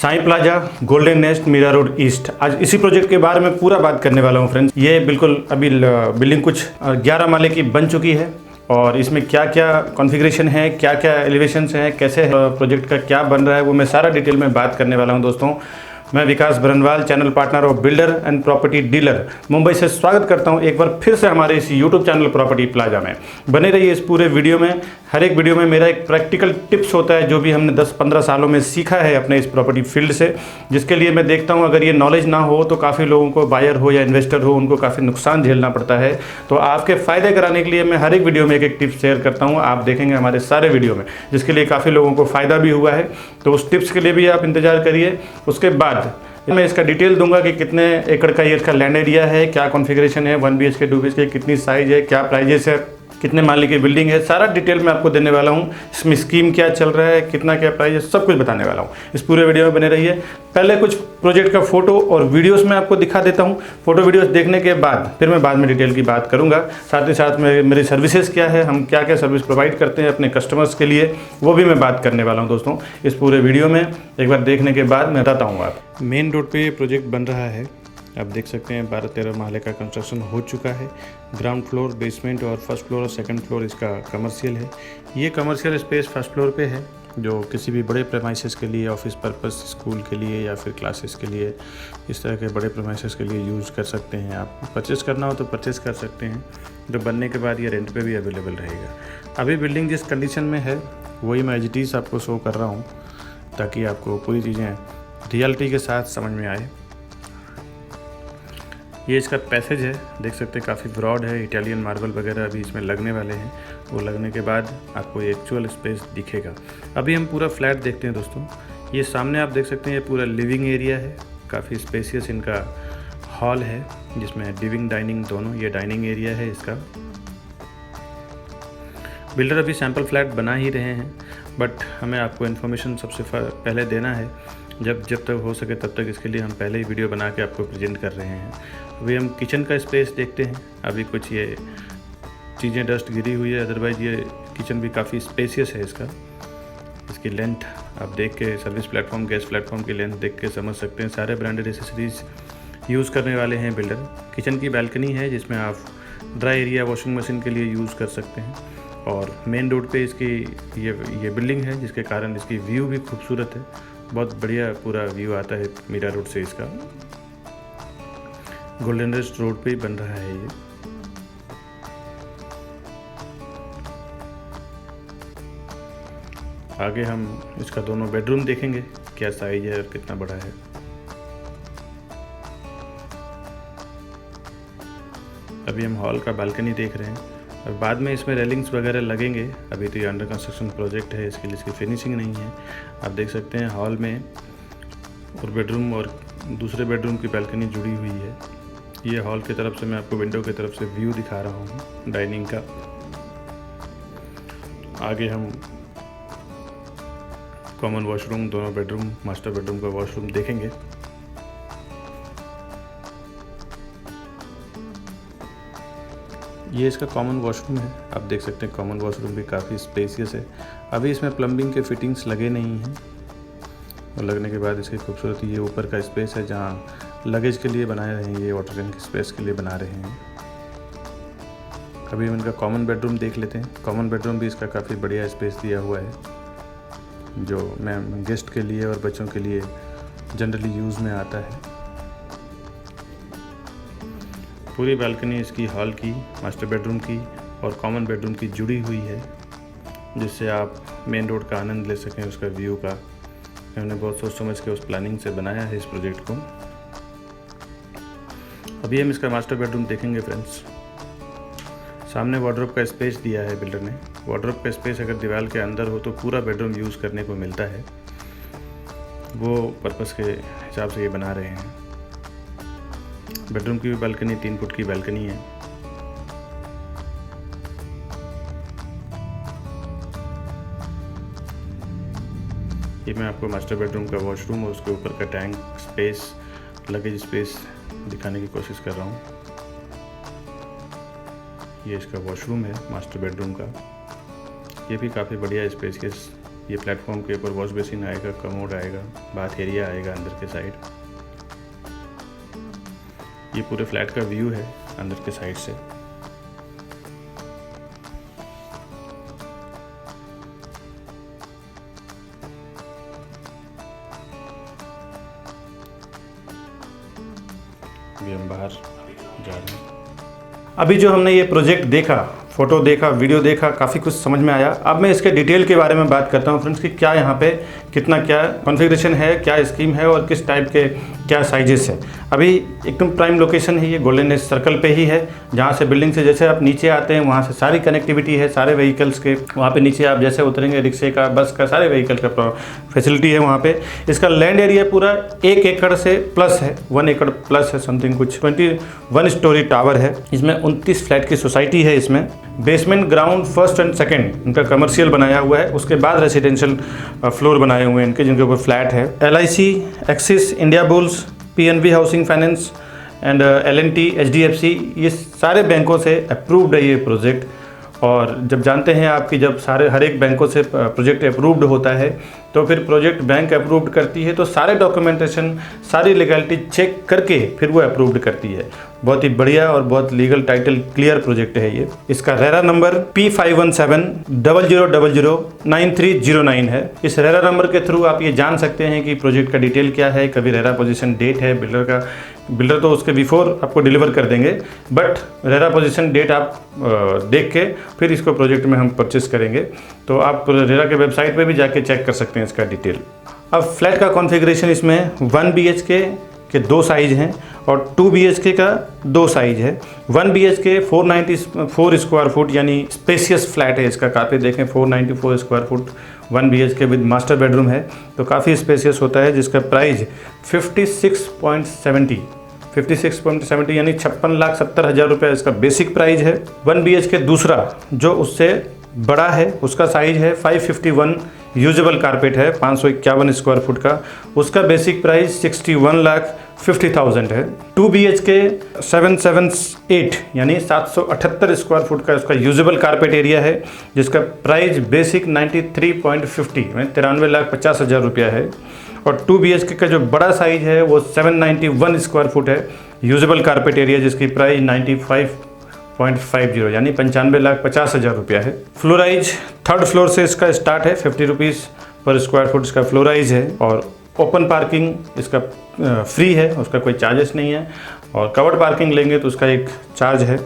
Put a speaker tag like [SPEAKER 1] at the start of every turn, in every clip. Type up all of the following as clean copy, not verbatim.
[SPEAKER 1] Sai Plaza Golden Nest Mira Road East. आज इसी project के बारे में पूरा बात करने वाला हूँ फ्रेंड्स। ये बिल्कुल अभी बिल्डिंग कुछ 11 माले की बन चुकी है और इसमें क्या क्या कॉन्फ़िगरेशन है, क्या क्या एलिवेशंस हैं, कैसे प्रोजेक्ट का क्या बन रहा है, वो मैं सारा डिटेल में बात करने वाला हूँ दोस्तों। मैं Vikas Barnwal, channel partner of builder and property dealer, Mumbai से स्वागत करता हूं एक बार फिर से हमारे इस यूट्यूब चैनल प्रॉपर्टी प्लाजा में। बने रहिए इस पूरे वीडियो में। हर एक वीडियो में मेरा एक प्रैक्टिकल टिप्स होता है जो भी हमने 10-15 सालों में सीखा है अपने इस प्रॉपर्टी फील्ड से, जिसके लिए मैं देखता हूं अगर ये नॉलेज ना हो तो काफ़ी लोगों को, बायर हो या इन्वेस्टर हो, उनको काफ़ी नुकसान झेलना पड़ता है। तो आपके फ़ायदे कराने के लिए मैं हर एक वीडियो में एक एक टिप्स शेयर करता हूँ। आप देखेंगे हमारे सारे वीडियो में, जिसके लिए काफ़ी लोगों को फ़ायदा भी हुआ है। तो उस टिप्स के लिए भी आप इंतज़ार करिए। उसके बाद मैं इसका डिटेल दूंगा कि कितने एकड़ का ये इसका लैंड एरिया है, क्या कॉन्फ़िगरेशन है, 1 BHK 2 BHK, कितनी साइज़ है, क्या प्राइजेस है, कितने माले की बिल्डिंग है, सारा डिटेल मैं आपको देने वाला हूँ। इसमें स्कीम क्या चल रहा है, कितना क्या प्राइस है, सब कुछ बताने वाला हूँ। इस पूरे वीडियो में बने रहिए। पहले कुछ प्रोजेक्ट का फ़ोटो और वीडियोस मैं आपको दिखा देता हूँ। फ़ोटो वीडियोस देखने के बाद फिर मैं बाद में डिटेल की बात करूँगा। साथ ही साथ में मेरी सर्विसेज क्या है, हम क्या क्या सर्विस प्रोवाइड करते हैं अपने कस्टमर्स के लिए, वो भी मैं बात करने वाला हूँ दोस्तों इस पूरे वीडियो में। एक बार देखने के बाद मैं बताता हूँ। आप मेन रोड पर ये प्रोजेक्ट बन रहा है। आप देख सकते हैं 12-13 माले का कंस्ट्रक्शन हो चुका है। ग्राउंड फ्लोर, बेसमेंट और फर्स्ट फ्लोर और सेकंड फ्लोर इसका कमर्शियल है। ये कमर्शियल स्पेस फर्स्ट फ्लोर पे है, जो किसी भी बड़े प्रेमाइसेस के लिए, ऑफिस पर्पस, स्कूल के लिए या फिर क्लासेस के लिए, इस तरह के बड़े प्रेमाइसेस के लिए यूज़ कर सकते हैं। आप परचेस करना हो तो परचेस कर सकते हैं। जो बनने के बाद ये रेंट पे भी अवेलेबल रहेगा। अभी बिल्डिंग जिस कंडीशन में है वही मैं एज इट इज़ आपको शो कर रहा हूँ, ताकि आपको पूरी चीज़ें रियलिटी के साथ समझ में आए। ये इसका पैसेज है, देख सकते हैं काफ़ी ब्रॉड है। इटालियन मार्बल वगैरह अभी इसमें लगने वाले हैं। वो लगने के बाद आपको ये एक्चुअल स्पेस दिखेगा। अभी हम पूरा फ्लैट देखते हैं दोस्तों। ये सामने आप देख सकते हैं ये पूरा लिविंग एरिया है। काफ़ी स्पेसियस इनका हॉल है, जिसमें लिविंग डाइनिंग दोनों। ये डाइनिंग एरिया है इसका। बिल्डर अभी सैम्पल फ्लैट बना ही रहे हैं, बट हमें आपको इन्फॉर्मेशन सबसे पहले देना है। जब तक हो सके तब तक इसके लिए हम पहले ही वीडियो बना के आपको प्रेजेंट कर रहे हैं। अभी हम किचन का स्पेस देखते हैं। अभी कुछ ये चीज़ें डस्ट गिरी हुई है, अदरवाइज़ ये किचन भी काफ़ी स्पेसियस है। इसकी लेंथ आप देख के, सर्विस प्लेटफॉर्म, गैस प्लेटफॉर्म की लेंथ देख के समझ सकते हैं। सारे ब्रांडेड एसेसरीज यूज़ करने वाले हैं बिल्डर। किचन की बैल्कनी है जिसमें आप ड्राई एरिया, वॉशिंग मशीन के लिए यूज़ कर सकते हैं। और मेन रोड पे इसकी ये बिल्डिंग है, जिसके कारण इसकी व्यू भी खूबसूरत है। बहुत बढ़िया पूरा व्यू आता है मीरा रोड से। इसका गोल्डन नेस्ट रोड पे ही बन रहा है ये। आगे हम इसका दोनों बेडरूम देखेंगे, क्या साइज है और कितना बड़ा है। अभी हम हॉल का बालकनी देख रहे हैं और बाद में इसमें रेलिंग्स वगैरह लगेंगे। अभी तो ये अंडर कंस्ट्रक्शन प्रोजेक्ट है, इसके लिए इसकी फिनिशिंग नहीं है। आप देख सकते हैं हॉल में और बेडरूम और दूसरे बेडरूम की बालकनी जुड़ी हुई है। ये हॉल की तरफ से मैं आपको विंडो की तरफ से व्यू दिखा रहा हूँ डाइनिंग का। आगे हम कॉमन वॉशरूम, दोनों बेडरूम, मास्टर बेडरूम का वॉशरूम देखेंगे। ये इसका कॉमन वॉशरूम है। आप देख सकते हैं कॉमन वॉशरूम भी काफ़ी स्पेसियस है। अभी इसमें प्लम्बिंग के फिटिंग्स लगे नहीं हैं, और लगने के बाद इसकी खूबसूरती, ये ऊपर का स्पेस है जहाँ लगेज के लिए बनाए रहे हैं, ये वाटर टैंक स्पेस के लिए बना रहे हैं। अभी हम इनका कॉमन बेडरूम देख लेते हैं। कॉमन बेडरूम भी इसका काफ़ी बढ़िया स्पेस दिया हुआ है, जो मैं गेस्ट के लिए और बच्चों के लिए जनरली यूज़ में आता है। पूरी बालकनी इसकी हॉल की, मास्टर बेडरूम की और कॉमन बेडरूम की जुड़ी हुई है, जिससे आप मेन रोड का आनंद ले सकें, उसका व्यू का। हमने बहुत सोच समझ के उस प्लानिंग से बनाया है इस प्रोजेक्ट को। अभी हम इसका मास्टर बेडरूम देखेंगे फ्रेंड्स। सामने वार्डरोब का स्पेस दिया है बिल्डर ने। वार्डरोब का स्पेस अगर दीवार के अंदर हो तो पूरा बेडरूम यूज़ करने को मिलता है। वो पर्पस के हिसाब से ये बना रहे हैं। बेडरूम की भी बालकनी 3 फुट की बालकनी है। ये मैं आपको मास्टर बेडरूम का वॉशरूम और उसके ऊपर का टैंक स्पेस, लगेज स्पेस दिखाने की कोशिश कर रहा हूँ। ये इसका वॉशरूम है मास्टर बेडरूम का। ये भी काफ़ी बढ़िया स्पेसियस ये प्लेटफॉर्म के ऊपर वॉश बेसिन आएगा, कमोड आएगा, बाथ एरिया आएगा अंदर के साइड। ये पूरे फ्लैट का व्यू है अंदर के साइड से। अभी हम बाहर जा रहे हैं। अभी जो हमने ये प्रोजेक्ट देखा, फोटो देखा, वीडियो देखा, काफ़ी कुछ समझ में आया। अब मैं इसके डिटेल के बारे में बात करता हूँ फ्रेंड्स कि क्या यहाँ पे कितना क्या कॉन्फ़िगरेशन है, क्या स्कीम है और किस टाइप के क्या साइजेस है। अभी एकदम प्राइम लोकेशन है, ये गोल्डन नेस्ट सर्कल पे ही है, जहाँ से बिल्डिंग से जैसे आप नीचे आते हैं वहाँ से सारी कनेक्टिविटी है सारे व्हीकल्स के। वहाँ पे नीचे आप जैसे उतरेंगे रिक्शे का, बस का, सारे व्हीकल का फैसिलिटी है वहाँ पे। इसका लैंड एरिया पूरा 1 एकड़ से प्लस है, 1 एकड़ प्लस है समथिंग कुछ। 21 स्टोरी टावर है, इसमें 29 फ्लैट की सोसाइटी है। इसमें basement, ground, first and second इनका कमर्शियल बनाया हुआ है, उसके बाद रेसिडेंशियल फ्लोर बनाए हुए हैं इनके, जिनके ऊपर फ्लैट है। LIC, axis, India bulls, PNB housing finance and L&T, HDFC, ये सारे बैंकों से अप्रूव्ड है ये प्रोजेक्ट। और जब जानते हैं आप कि जब हर एक बैंकों से प्रोजेक्ट अप्रूव्ड होता है तो फिर प्रोजेक्ट बैंक अप्रूव्ड करती है तो सारे डॉक्यूमेंटेशन, सारी लीगलिटी चेक करके फिर वो अप्रूव्ड करती है। बहुत ही बढ़िया और बहुत लीगल टाइटल क्लियर प्रोजेक्ट है ये। इसका रेरा नंबर P51700009309 है। इस रेरा नंबर के थ्रू आप ये जान सकते हैं कि प्रोजेक्ट का डिटेल क्या है, कभी रेरा पोजीशन डेट है, बिल्डर तो उसके बिफोर आपको डिलीवर कर देंगे, बट रेरा पोजीशन डेट आप देख के फिर इसको प्रोजेक्ट में हम परचेस करेंगे। तो आप रेरा के वेबसाइट पे भी जाके चेक कर सकते हैं इसका डिटेल। अब फ्लैट का कॉन्फ़िगरेशन इसमें 1 BHK के 2 साइज हैं और 2 BHK का 2 साइज है। 1 BHK 494 स्क्वायर फुट यानी स्पेसियस फ्लैट है इसका। काफ़ी देखें 494 square foot 1 BHK with master bedroom है, तो काफ़ी स्पेसियस होता है, जिसका प्राइस 56.70 यानी 56,70,000 रुपये इसका बेसिक प्राइस है। 1 BHK दूसरा जो उससे बड़ा है उसका साइज है 551 यूजेबल कारपेट है, 551 स्क्वायर फुट का, उसका बेसिक प्राइस 61,50,000 है। 2 BHK 778 यानी 778 स्क्वायर फुट का उसका यूजेबल कारपेट एरिया है, जिसका प्राइस बेसिक 93.50 यानी 93,50,000 रुपया है। और 2 BHK का जो बड़ा साइज है वो 791 स्क्वायर फुट है यूजेबल कारपेट एरिया, जिसकी प्राइस 95.50 यानी 95,50,000 रुपया है। फ्लोराइज 3rd फ्लोर से इसका स्टार्ट है, 50 रुपीज़ पर स्क्वायर फुट इसका फ्लोराइज है। और ओपन पार्किंग इसका फ्री है, उसका कोई चार्जेस नहीं है। और कवर्ड पार्किंग लेंगे तो उसका एक चार्ज है।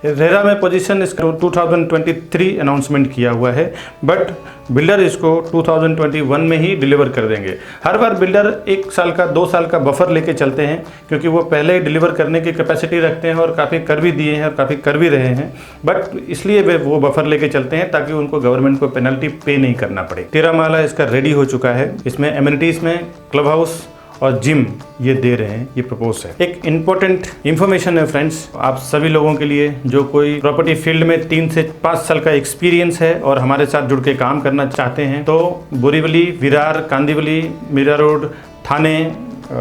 [SPEAKER 1] रेरा में पोजीशन इसका 2023 अनाउंसमेंट किया हुआ है, बट बिल्डर इसको 2021 में ही डिलीवर कर देंगे। हर बार बिल्डर 1 साल का 2 साल का बफर लेके चलते हैं, क्योंकि वो पहले ही डिलीवर करने की कैपेसिटी रखते हैं और काफ़ी कर भी दिए हैं और काफ़ी कर भी रहे हैं, बट इसलिए वे वो बफर लेके चलते हैं ताकि उनको गवर्नमेंट को पेनल्टी पे नहीं करना पड़े। 13 माला इसका रेडी हो चुका है। इसमें एमिनिटीज़ में क्लब हाउस और जिम ये दे रहे हैं, ये प्रपोज है। एक इम्पोर्टेंट इन्फॉर्मेशन है फ्रेंड्स आप सभी लोगों के लिए, जो कोई प्रॉपर्टी फील्ड में 3 से 5 साल का एक्सपीरियंस है और हमारे साथ जुड़ के काम करना चाहते हैं, तो बोरीवली, विरार, कांदिवली, मीरा रोड, थाने,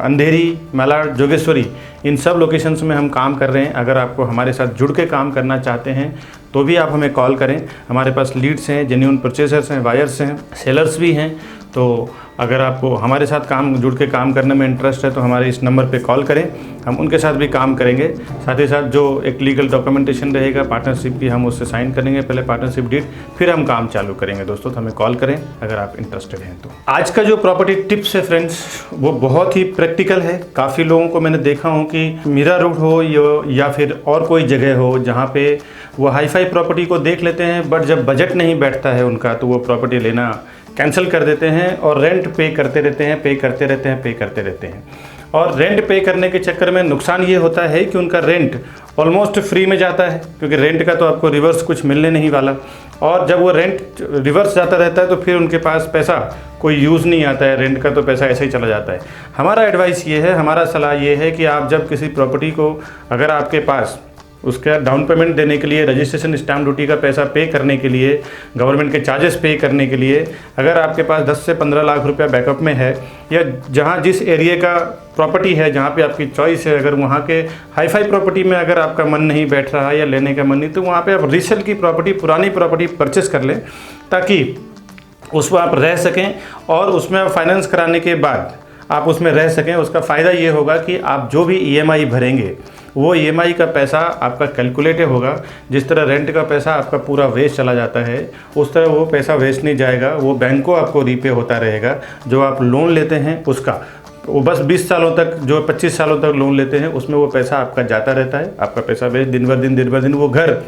[SPEAKER 1] अंधेरी, मालाड, जोगेश्वरी, इन सब लोकेशंस में हम काम कर रहे हैं। अगर आपको हमारे साथ जुड़ के काम करना चाहते हैं तो भी आप हमें कॉल करें। हमारे पास लीड्स हैं, जेन्युइन परचेसर्स हैं, बायर्स हैं, सेलर्स भी हैं। तो अगर आपको हमारे साथ जुड़ के काम करने में इंटरेस्ट है तो हमारे इस नंबर पे कॉल करें, हम उनके साथ भी काम करेंगे। साथ ही साथ जो एक लीगल डॉक्यूमेंटेशन रहेगा, पार्टनरशिप की, हम उससे साइन करेंगे, पहले पार्टनरशिप डीड, फिर हम काम चालू करेंगे दोस्तों। तो हमें कॉल करें अगर आप इंटरेस्टेड हैं तो। आज का जो प्रॉपर्टी टिप्स है फ्रेंड्स वो बहुत ही प्रैक्टिकल है। काफ़ी लोगों को मैंने देखा हूँ कि मीरा रोड हो या फिर और कोई जगह हो जहाँ पे वो हाईफाई प्रॉपर्टी को देख लेते हैं, बट जब बजट नहीं बैठता है उनका तो वो प्रॉपर्टी लेना कैंसिल कर देते हैं और रेंट पे करते रहते हैं। और रेंट पे करने के चक्कर में नुकसान ये होता है कि उनका रेंट ऑलमोस्ट फ्री में जाता है, क्योंकि रेंट का तो आपको रिवर्स कुछ मिलने नहीं वाला। और जब वो रेंट रिवर्स जाता रहता है तो फिर उनके पास पैसा कोई यूज़ नहीं आता है, रेंट का तो पैसा ऐसे ही चला जाता है। हमारा एडवाइस ये है, हमारा सलाह ये है कि आप जब किसी प्रॉपर्टी को, अगर आपके पास उसका डाउन पेमेंट देने के लिए, रजिस्ट्रेशन स्टैम्प ड्यूटी का पैसा पे करने के लिए, गवर्नमेंट के चार्जेस पे करने के लिए, अगर आपके पास 10 से 15 लाख रुपया बैकअप में है, या जहां जिस एरिया का प्रॉपर्टी है जहां पे आपकी चॉइस है, अगर वहां के हाईफाई प्रॉपर्टी में अगर आपका मन नहीं बैठ रहा है या लेने का मन नहीं, तो वहां पे आप रीसेल की प्रॉपर्टी, पुरानी प्रॉपर्टी परचेस कर लें, ताकि उसमें आप रह सकें और उसमें आप फाइनेंस कराने के बाद आप उसमें रह सकें। उसका फ़ायदा ये होगा कि आप जो भी ईएमआई भरेंगे वो ईएमआई का पैसा आपका कैलकुलेट होगा। जिस तरह रेंट का पैसा आपका पूरा वेस्ट चला जाता है, उस तरह वो पैसा वेस्ट नहीं जाएगा, वो बैंक को आपको रीपे होता रहेगा। जो आप लोन लेते हैं उसका वो बस 20 सालों तक, जो 25 सालों तक लोन लेते हैं उसमें वो पैसा आपका जाता रहता है। आपका पैसा वेस्ट दिन ब दिन वो घर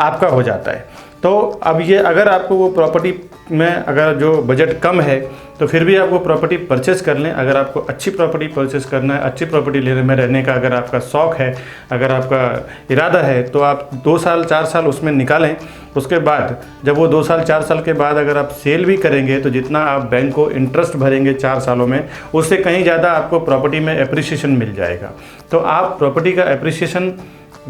[SPEAKER 1] आपका हो जाता है। तो अब ये अगर आपको वो प्रॉपर्टी में अगर जो बजट कम है तो फिर भी आप वो प्रॉपर्टी परचेस कर लें। अगर आपको अच्छी प्रॉपर्टी परचेस करना है, अच्छी प्रॉपर्टी लेने में रहने का अगर आपका शौक़ है, अगर आपका इरादा है, तो आप 2 साल 4 साल उसमें निकालें। उसके बाद जब वो 2 साल 4 साल के बाद अगर आप सेल भी करेंगे तो जितना आप बैंक को इंटरेस्ट भरेंगे 4 सालों में, उससे कहीं ज़्यादा आपको प्रॉपर्टी में एप्रिसिएशन मिल जाएगा। तो आप प्रॉपर्टी का एप्रिसिएशन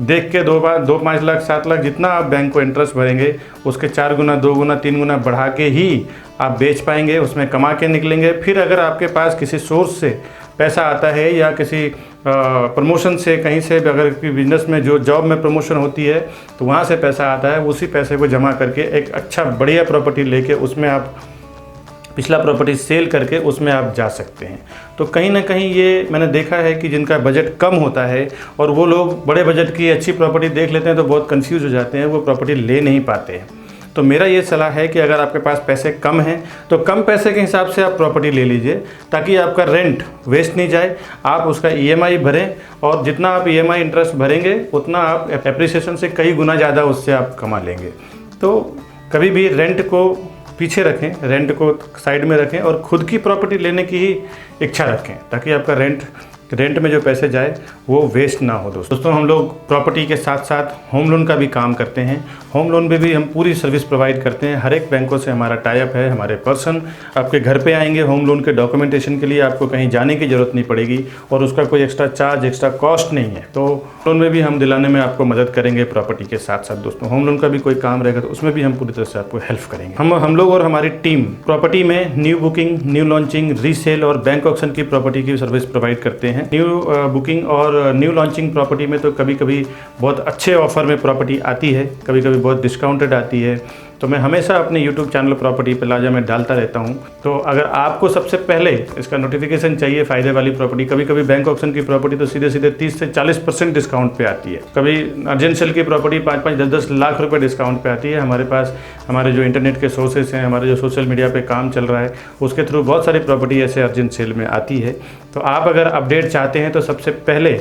[SPEAKER 1] देख के 2 5 लाख 7 लाख जितना आप बैंक को इंटरेस्ट भरेंगे उसके 4 गुना 2 गुना 3 गुना बढ़ा के ही आप बेच पाएंगे, उसमें कमा के निकलेंगे। फिर अगर आपके पास किसी सोर्स से पैसा आता है या किसी प्रमोशन से, कहीं से अगर बिजनेस में जो जॉब में प्रमोशन होती है तो वहाँ से पैसा आता है, उसी पैसे को जमा करके एक अच्छा बढ़िया प्रॉपर्टी लेके उसमें आप पिछला प्रॉपर्टी सेल करके उसमें आप जा सकते हैं। तो कहीं ना कहीं ये मैंने देखा है कि जिनका बजट कम होता है और वो लोग बड़े बजट की अच्छी प्रॉपर्टी देख लेते हैं तो बहुत कंफ्यूज हो जाते हैं, वो प्रॉपर्टी ले नहीं पाते हैं। तो मेरा ये सलाह है कि अगर आपके पास पैसे कम हैं तो कम पैसे के हिसाब से आप प्रॉपर्टी ले लीजिए, ताकि आपका रेंट वेस्ट नहीं जाए, आप उसका ईएमआई भरें और जितना आप ईएमआई इंटरेस्ट भरेंगे उतना आप एप्रिसिएशन से कई गुना ज़्यादा उससे आप कमा लेंगे। तो कभी भी रेंट को पीछे रखें, रेंट को साइड में रखें और खुद की प्रॉपर्टी लेने की ही इच्छा रखें, ताकि आपका रेंट में जो पैसे जाए वो वेस्ट ना हो। दोस्तों हम लोग प्रॉपर्टी के साथ साथ होम लोन का भी काम करते हैं। होम लोन में भी हम पूरी सर्विस प्रोवाइड करते हैं। हर एक बैंकों से हमारा टाई अप है। हमारे पर्सन आपके घर पे आएंगे होम लोन के डॉक्यूमेंटेशन के लिए, आपको कहीं जाने की ज़रूरत नहीं पड़ेगी और उसका कोई एक्स्ट्रा चार्ज, एक्स्ट्रा कॉस्ट नहीं है। तो लोन में भी हम दिलाने में आपको मदद करेंगे प्रॉपर्टी के साथ साथ। दोस्तों होम लोन का भी कोई काम रहेगा तो उसमें भी हम पूरी तरह से आपको हेल्प करेंगे। हम लोग और हमारी टीम प्रॉपर्टी में new booking, new launching, resale और बैंक ऑक्शन की प्रॉपर्टी की सर्विस प्रोवाइड करते हैं। न्यू बुकिंग और न्यू लॉन्चिंग प्रॉपर्टी में तो कभी कभी बहुत अच्छे ऑफर में प्रॉपर्टी आती है, कभी कभी बहुत डिस्काउंटेड आती है। तो मैं हमेशा अपने YouTube चैनल प्रॉपर्टी प्लाजा में डालता रहता हूं। तो अगर आपको सबसे पहले इसका नोटिफिकेशन चाहिए फ़ायदे वाली प्रॉपर्टी, कभी कभी बैंक ऑक्शन की प्रॉपर्टी तो सीधे 30 से 40% डिस्काउंट पे आती है। कभी अर्जेंट सेल की प्रॉपर्टी 5-5, 10-10 लाख रुपए डिस्काउंट पे आती है। हमारे पास हमारे जो इंटरनेट के सोर्सेस हैं, हमारे जो सोशल मीडिया पे काम चल रहा है, उसके थ्रू बहुत सारी प्रॉपर्टी ऐसे अर्जेंट सेल में आती है। तो आप अगर अपडेट चाहते हैं तो सबसे पहले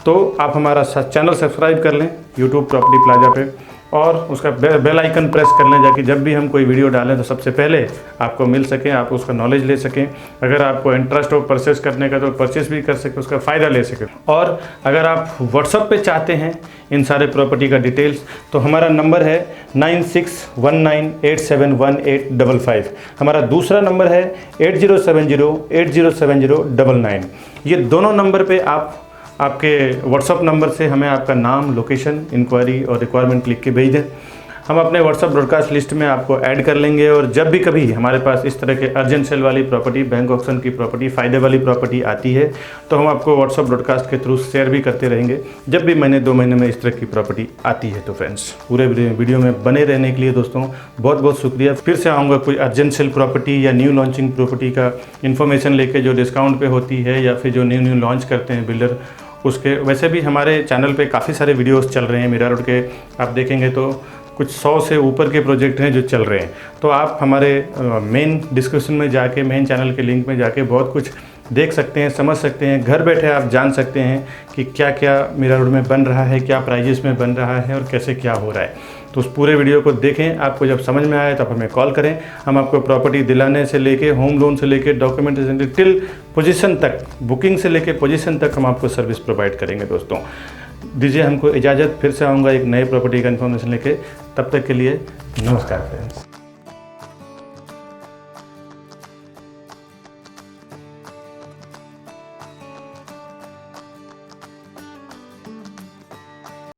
[SPEAKER 1] तो आप हमारा चैनल सब्सक्राइब कर लें YouTube प्रॉपर्टी प्लाजा पे और उसका बेल आइकन प्रेस कर लें, ताकि जब भी हम कोई वीडियो डालें तो सबसे पहले आपको मिल सके, आप उसका नॉलेज ले सकें। अगर आपको इंटरेस्ट हो परचेस करने का तो परचेस भी कर सकें, उसका फ़ायदा ले सकें। और अगर आप व्हाट्सएप पे चाहते हैं इन सारे प्रॉपर्टी का डिटेल्स तो हमारा नंबर है 9619871855। हमारा दूसरा नंबर है 8070807099। ये दोनों नंबर पर आप आपके व्हाट्सअप नंबर से हमें आपका नाम, लोकेशन, इंक्वायरी और रिक्वायरमेंट लिख के भेज दें। हम अपने व्हाट्सअप ब्रॉडकास्ट लिस्ट में आपको ऐड कर लेंगे और जब भी कभी हमारे पास इस तरह के अर्जेंट सेल वाली प्रॉपर्टी, बैंक ऑक्शन की प्रॉपर्टी, फ़ायदे वाली प्रॉपर्टी आती है तो हम आपको व्हाट्सअप ब्रॉडकास्ट के थ्रू शेयर भी करते रहेंगे, जब भी महीने 2 महीने में इस तरह की प्रॉपर्टी आती है। तो फ्रेंड्स पूरे वीडियो में बने रहने के लिए दोस्तों बहुत बहुत शुक्रिया। फिर से आऊँगा कोई अर्जेंट सेल प्रॉपर्टी या न्यू लॉन्चिंग प्रॉपर्टी का इन्फॉर्मेशन लेके, जो डिस्काउंट पे होती है या फिर जो न्यू लॉन्च करते हैं बिल्डर, उसके। वैसे भी हमारे चैनल पे काफ़ी सारे वीडियोस चल रहे हैं मीरा रोड के, आप देखेंगे तो कुछ 100 से ऊपर के प्रोजेक्ट हैं जो चल रहे हैं। तो आप हमारे मेन डिस्क्रिप्शन में जाके, मेन चैनल के लिंक में जाके बहुत कुछ देख सकते हैं, समझ सकते हैं। घर बैठे आप जान सकते हैं कि क्या क्या मीरा रोड में बन रहा है, क्या प्राइजेस में बन रहा है और कैसे क्या हो रहा है। तो उस पूरे वीडियो को देखें, आपको जब समझ में आए तब हमें कॉल करें। हम आपको प्रॉपर्टी दिलाने से लेके, होम लोन से लेके, डॉक्यूमेंटेशन टिल पोजीशन तक, बुकिंग से लेके पोजीशन तक हम आपको सर्विस प्रोवाइड करेंगे। दोस्तों दीजिए हमको इजाज़त, फिर से आऊँगा एक नए प्रॉपर्टी का इन्फॉर्मेशन लेके। तब तक के लिए नमस्कार फ्रेंड्स।